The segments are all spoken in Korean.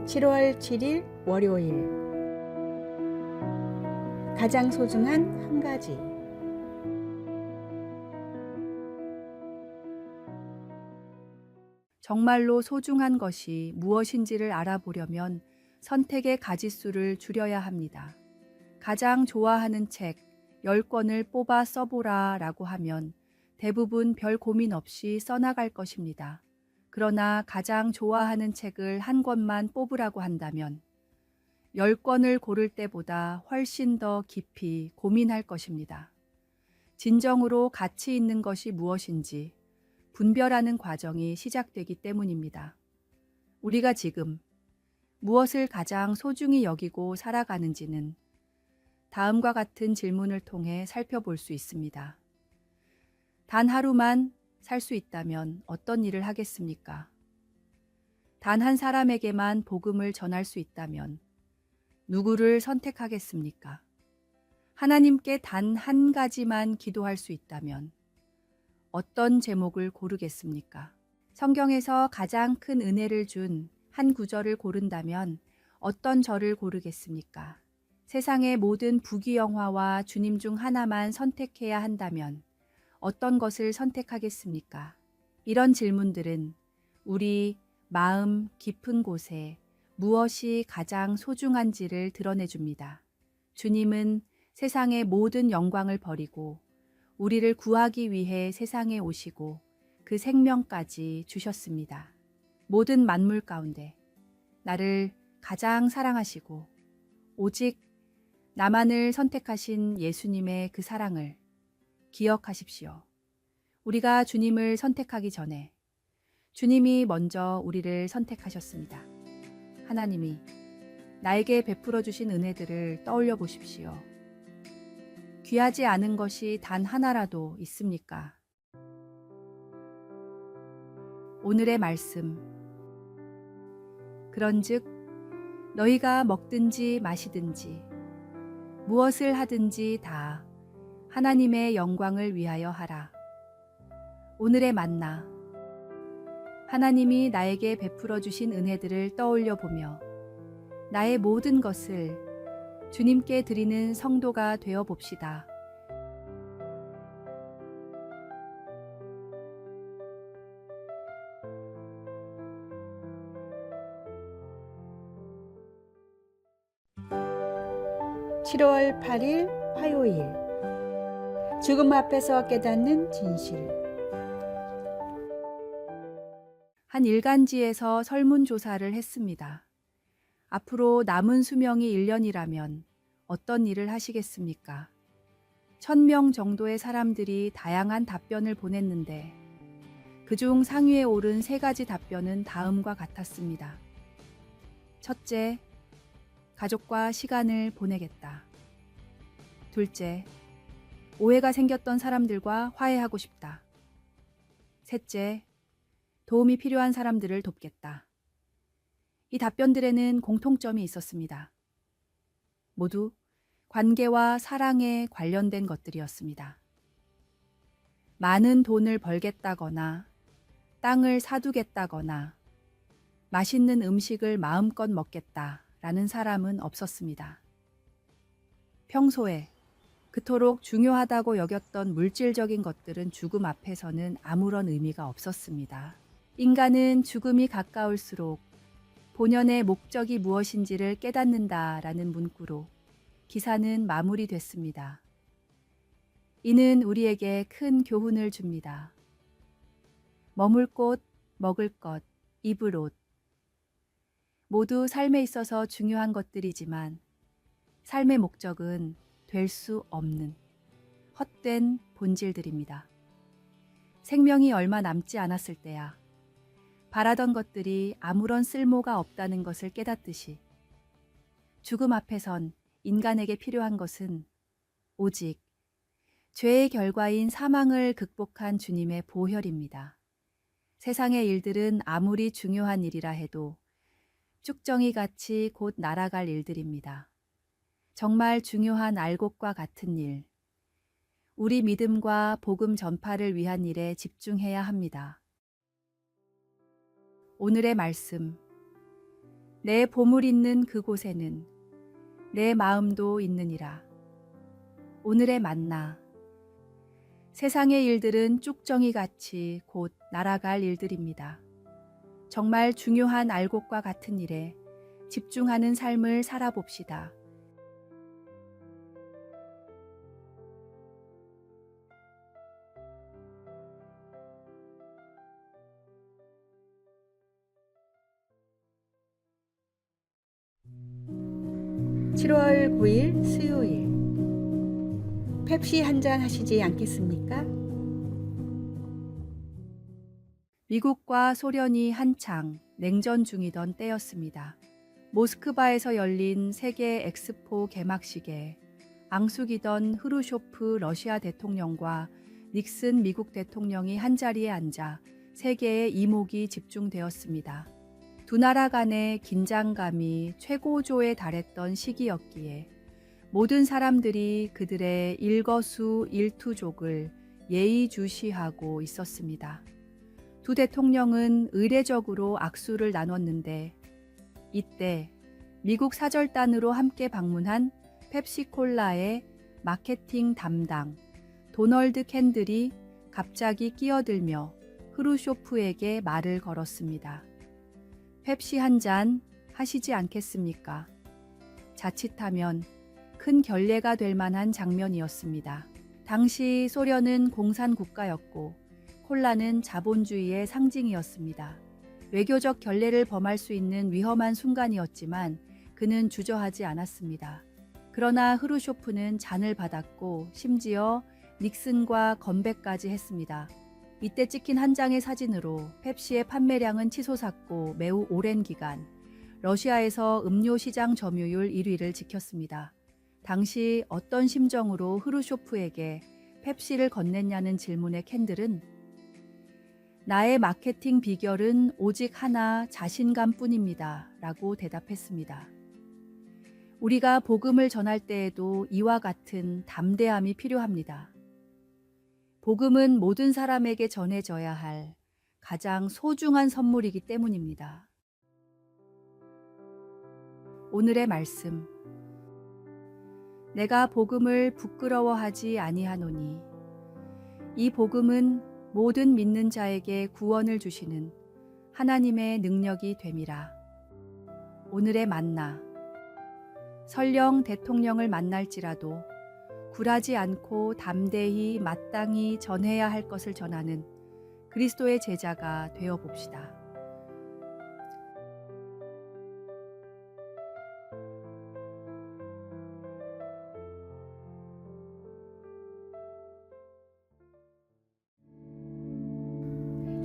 7월 7일 월요일 가장 소중한 한 가지. 정말로 소중한 것이 무엇인지를 알아보려면 선택의 가짓수를 줄여야 합니다. 가장 좋아하는 책 10권을 뽑아 써보라 라고 하면 대부분 별 고민 없이 써나갈 것입니다. 그러나 가장 좋아하는 책을 한 권만 뽑으라고 한다면 10권을 고를 때보다 훨씬 더 깊이 고민할 것입니다. 진정으로 가치 있는 것이 무엇인지 분별하는 과정이 시작되기 때문입니다. 우리가 지금 무엇을 가장 소중히 여기고 살아가는지는 다음과 같은 질문을 통해 살펴볼 수 있습니다. 단 하루만 살 수 있다면 어떤 일을 하겠습니까? 단 한 사람에게만 복음을 전할 수 있다면 누구를 선택하겠습니까? 하나님께 단 한 가지만 기도할 수 있다면 어떤 제목을 고르겠습니까? 성경에서 가장 큰 은혜를 준 한 구절을 고른다면 어떤 절을 고르겠습니까? 세상의 모든 부귀영화와 주님 중 하나만 선택해야 한다면 어떤 것을 선택하겠습니까? 이런 질문들은 우리 마음 깊은 곳에 무엇이 가장 소중한지를 드러내줍니다. 주님은 세상의 모든 영광을 버리고 우리를 구하기 위해 세상에 오시고 그 생명까지 주셨습니다. 모든 만물 가운데 나를 가장 사랑하시고 오직 나만을 선택하신 예수님의 그 사랑을 기억하십시오. 우리가 주님을 선택하기 전에 주님이 먼저 우리를 선택하셨습니다. 하나님이 나에게 베풀어 주신 은혜들을 떠올려 보십시오. 귀하지 않은 것이 단 하나라도 있습니까? 오늘의 말씀. 그런즉 너희가 먹든지 마시든지 무엇을 하든지 다 하나님의 영광을 위하여 하라. 오늘의 만나. 하나님이 나에게 베풀어 주신 은혜들을 떠올려 보며 나의 모든 것을 주님께 드리는 성도가 되어 봅시다. (7월 8일) 화요일 죽음 앞에서 깨닫는 진실. 한 일간지에서 설문조사를 했습니다. 앞으로 남은 수명이 1년이라면 어떤 일을 하시겠습니까? 1000명 정도의 사람들이 다양한 답변을 보냈는데 그중 상위에 오른 3가지 답변은 다음과 같았습니다. 첫째, 가족과 시간을 보내겠다. 둘째, 오해가 생겼던 사람들과 화해하고 싶다. 셋째, 도움이 필요한 사람들을 돕겠다. 이 답변들에는 공통점이 있었습니다. 모두 관계와 사랑에 관련된 것들이었습니다. 많은 돈을 벌겠다거나 땅을 사두겠다거나 맛있는 음식을 마음껏 먹겠다라는 사람은 없었습니다. 평소에 그토록 중요하다고 여겼던 물질적인 것들은 죽음 앞에서는 아무런 의미가 없었습니다. 인간은 죽음이 가까울수록 본연의 목적이 무엇인지를 깨닫는다라는 문구로 기사는 마무리됐습니다. 이는 우리에게 큰 교훈을 줍니다. 머물 곳, 먹을 것, 입을 옷. 모두 삶에 있어서 중요한 것들이지만 삶의 목적은 될 수 없는 헛된 본질들입니다. 생명이 얼마 남지 않았을 때야 바라던 것들이 아무런 쓸모가 없다는 것을 깨닫듯이 죽음 앞에선 인간에게 필요한 것은 오직 죄의 결과인 사망을 극복한 주님의 보혈입니다. 세상의 일들은 아무리 중요한 일이라 해도 쭉정이 같이 곧 날아갈 일들입니다. 정말 중요한 알곡과 같은 일, 우리 믿음과 복음 전파를 위한 일에 집중해야 합니다. 오늘의 말씀. 내 보물 있는 그곳에는 내 마음도 있느니라. 오늘의 만나. 세상의 일들은 쭉정이같이 곧 날아갈 일들입니다. 정말 중요한 알곡과 같은 일에 집중하는 삶을 살아봅시다. 7월 9일 수요일. 펩시 한 잔 하시지 않겠습니까? 미국과 소련이 한창 냉전 중이던 때였습니다. 모스크바에서 열린 세계 엑스포 개막식에 앙숙이던 흐루쇼프 러시아 대통령과 닉슨 미국 대통령이 한자리에 앉아 세계의 이목이 집중되었습니다. 두 나라 간의 긴장감이 최고조에 달했던 시기였기에 모든 사람들이 그들의 일거수일투족을 예의주시하고 있었습니다. 두 대통령은 의례적으로 악수를 나눴는데 이때 미국 사절단으로 함께 방문한 펩시콜라의 마케팅 담당 도널드 캔들이 갑자기 끼어들며 흐루쇼프에게 말을 걸었습니다. 펩시 한 잔 하시지 않겠습니까? 자칫하면 큰 결례가 될 만한 장면이었습니다. 당시 소련은 공산국가였고 콜라는 자본주의의 상징이었습니다. 외교적 결례를 범할 수 있는 위험한 순간이었지만 그는 주저하지 않았습니다. 그러나 흐루쇼프는 잔을 받았고 심지어 닉슨과 건배까지 했습니다. 이때 찍힌 한 장의 사진으로 펩시의 판매량은 치솟았고 매우 오랜 기간 러시아에서 음료 시장 점유율 1위를 지켰습니다. 당시 어떤 심정으로 흐루쇼프에게 펩시를 건넸냐는 질문에 캔들은 나의 마케팅 비결은 오직 하나 자신감뿐입니다. 라고 대답했습니다. 우리가 복음을 전할 때에도 이와 같은 담대함이 필요합니다. 복음은 모든 사람에게 전해져야 할 가장 소중한 선물이기 때문입니다. 오늘의 말씀. 내가 복음을 부끄러워하지 아니하노니 이 복음은 모든 믿는 자에게 구원을 주시는 하나님의 능력이 됨이라. 오늘의 만나. 설령 대통령을 만날지라도 굴하지 않고 담대히 마땅히 전해야 할 것을 전하는 그리스도의 제자가 되어 봅시다.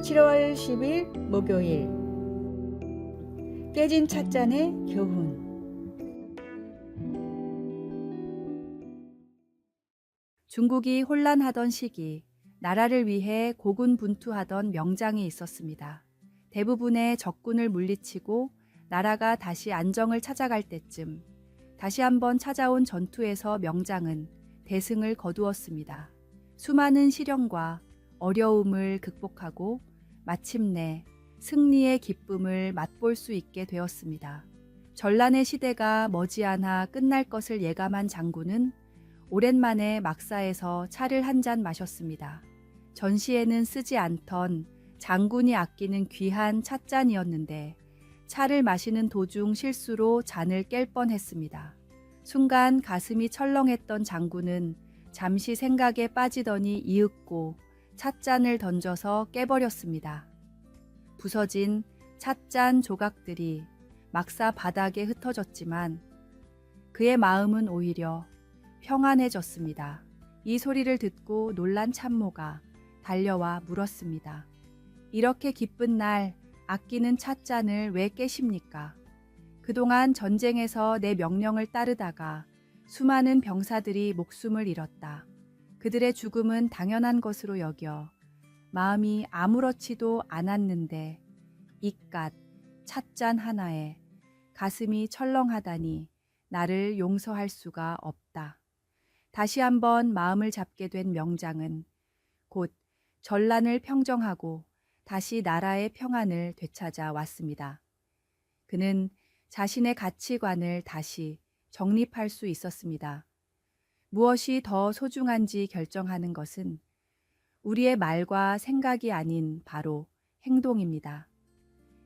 (7월 10일) 목요일. 깨진 찻잔의 교훈. 중국이 혼란하던 시기, 나라를 위해 고군분투하던 명장이 있었습니다. 대부분의 적군을 물리치고 나라가 다시 안정을 찾아갈 때쯤 다시 한번 찾아온 전투에서 명장은 대승을 거두었습니다. 수많은 시련과 어려움을 극복하고 마침내 승리의 기쁨을 맛볼 수 있게 되었습니다. 전란의 시대가 머지않아 끝날 것을 예감한 장군은 오랜만에 막사에서 차를 한 잔 마셨습니다. 전시에는 쓰지 않던 장군이 아끼는 귀한 찻잔이었는데 차를 마시는 도중 실수로 잔을 깰 뻔했습니다. 순간 가슴이 철렁했던 장군은 잠시 생각에 빠지더니 이윽고 찻잔을 던져서 깨버렸습니다. 부서진 찻잔 조각들이 막사 바닥에 흩어졌지만 그의 마음은 오히려 평안해졌습니다. 이 소리를 듣고 놀란 참모가 달려와 물었습니다. 이렇게 기쁜 날 아끼는 찻잔을 왜 깨십니까? 그동안 전쟁에서 내 명령을 따르다가 수많은 병사들이 목숨을 잃었다. 그들의 죽음은 당연한 것으로 여겨 마음이 아무렇지도 않았는데 이깟 찻잔 하나에 가슴이 철렁하다니 나를 용서할 수가 없다. 다시 한번 마음을 잡게 된 명장은 곧 전란을 평정하고 다시 나라의 평안을 되찾아 왔습니다. 그는 자신의 가치관을 다시 정립할 수 있었습니다. 무엇이 더 소중한지 결정하는 것은 우리의 말과 생각이 아닌 바로 행동입니다.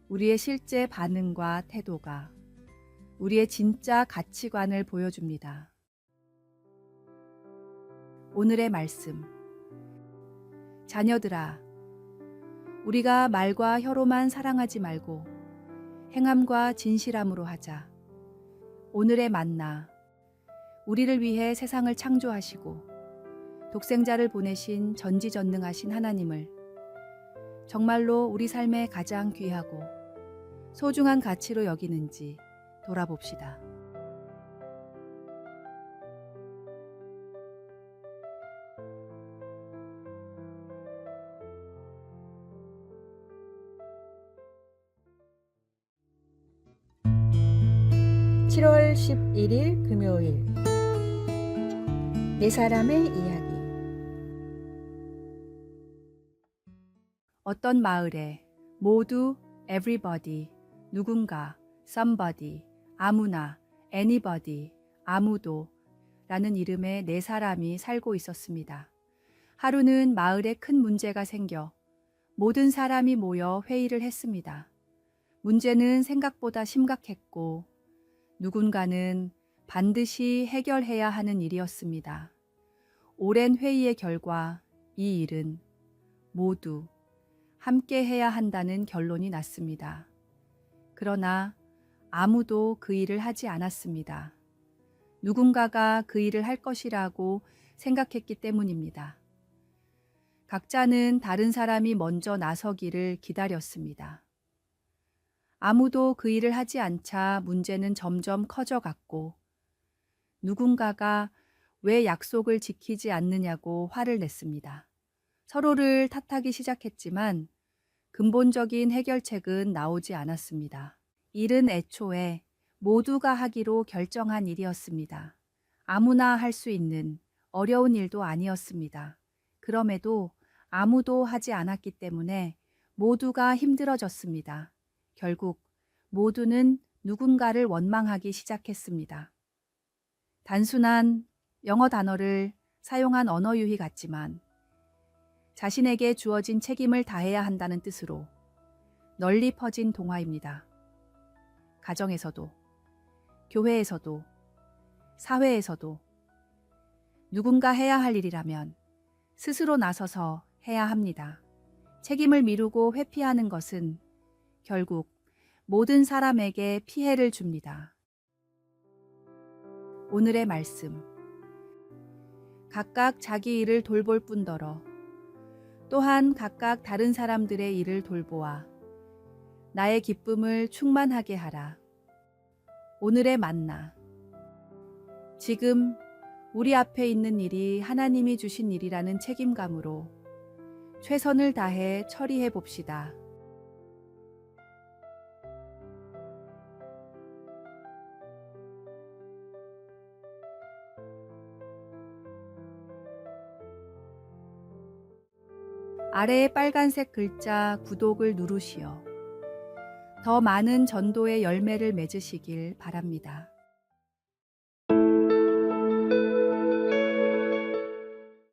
우리의 실제 반응과 태도가 우리의 진짜 가치관을 보여줍니다. 오늘의 말씀. 자녀들아, 우리가 말과 혀로만 사랑하지 말고 행함과 진실함으로 하자. 오늘의 만나. 우리를 위해 세상을 창조하시고 독생자를 보내신 전지전능하신 하나님을 정말로 우리 삶의 가장 귀하고 소중한 가치로 여기는지 돌아봅시다. (7월 11일) 금요일 네 사람의 이야기. 어떤 마을에 모두 everybody, 누군가, somebody, 아무나, anybody, 아무도 라는 이름의 네 사람이 살고 있었습니다. 하루는 마을에 큰 문제가 생겨 모든 사람이 모여 회의를 했습니다. 문제는 생각보다 심각했고 누군가는 반드시 해결해야 하는 일이었습니다. 오랜 회의의 결과 이 일은 모두 함께 해야 한다는 결론이 났습니다. 그러나 아무도 그 일을 하지 않았습니다. 누군가가 그 일을 할 것이라고 생각했기 때문입니다. 각자는 다른 사람이 먼저 나서기를 기다렸습니다. 아무도 그 일을 하지 않자 문제는 점점 커져갔고 누군가가 왜 약속을 지키지 않느냐고 화를 냈습니다. 서로를 탓하기 시작했지만 근본적인 해결책은 나오지 않았습니다. 일은 애초에 모두가 하기로 결정한 일이었습니다. 아무나 할 수 있는 어려운 일도 아니었습니다. 그럼에도 아무도 하지 않았기 때문에 모두가 힘들어졌습니다. 결국 모두는 누군가를 원망하기 시작했습니다. 단순한 영어 단어를 사용한 언어 유희 같지만 자신에게 주어진 책임을 다해야 한다는 뜻으로 널리 퍼진 동화입니다. 가정에서도, 교회에서도, 사회에서도 누군가 해야 할 일이라면 스스로 나서서 해야 합니다. 책임을 미루고 회피하는 것은 결국 모든 사람에게 피해를 줍니다. 오늘의 말씀. 각각 자기 일을 돌볼 뿐더러 또한 각각 다른 사람들의 일을 돌보아 나의 기쁨을 충만하게 하라. 오늘의 만나. 지금 우리 앞에 있는 일이 하나님이 주신 일이라는 책임감으로 최선을 다해 처리해 봅시다. 아래의 빨간색 글자 구독을 누르시어 더 많은 전도의 열매를 맺으시길 바랍니다.